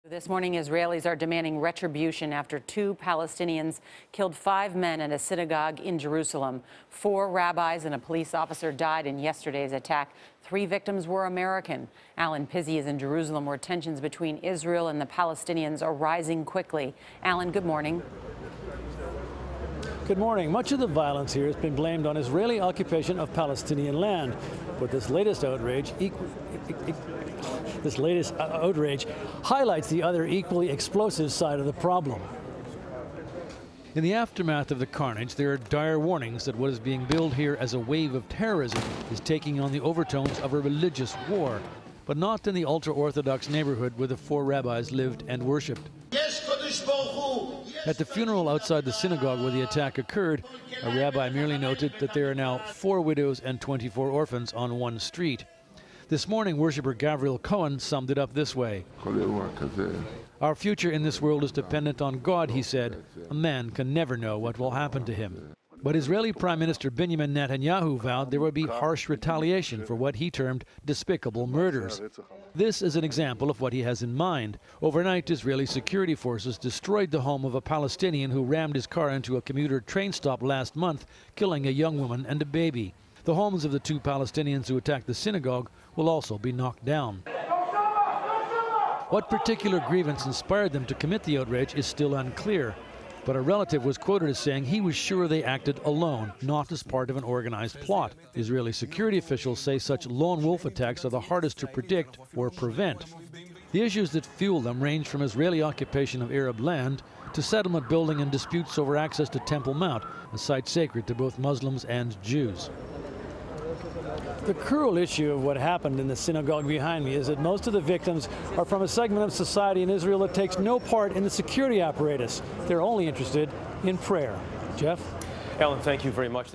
This morning, Israelis are demanding retribution after 2 Palestinians killed 5 men at a synagogue in Jerusalem. 4 rabbis and a police officer died in yesterday's attack. 3 victims were American. Alan Pizzey is in Jerusalem, where tensions between Israel and the Palestinians are rising quickly. Alan, good morning. Good morning. Much of the violence here has been blamed on Israeli occupation of Palestinian land, but this latest outrage highlights the other equally explosive side of the problem. In the aftermath of the carnage, there are dire warnings that what is being billed here as a wave of terrorism is taking on the overtones of a religious war, but not in the ultra-Orthodox neighborhood where the 4 rabbis lived and worshipped. At the funeral outside the synagogue where the attack occurred, a rabbi merely noted that there are now 4 widows and 24 orphans on one street. This morning, worshipper Gabriel Cohen summed it up this way. Our future in this world is dependent on God, he said. A man can never know what will happen to him. But Israeli Prime Minister Benjamin Netanyahu vowed there would be harsh retaliation for what he termed despicable murders. This is an example of what he has in mind. Overnight, Israeli security forces destroyed the home of a Palestinian who rammed his car into a commuter train stop last month, killing a young woman and a baby. The homes of the 2 Palestinians who attacked the synagogue will also be knocked down. What particular grievance inspired them to commit the outrage is still unclear, but a relative was quoted as saying he was sure they acted alone, not as part of an organized plot. Israeli security officials say such lone wolf attacks are the hardest to predict or prevent. The issues that fuel them range from Israeli occupation of Arab land to settlement building and disputes over access to Temple Mount, a site sacred to both Muslims and Jews. The cruel issue of what happened in the synagogue behind me is that most of the victims are from a segment of society in Israel that takes no part in the security apparatus. They're only interested in prayer. Jeff? Alan, thank you very much.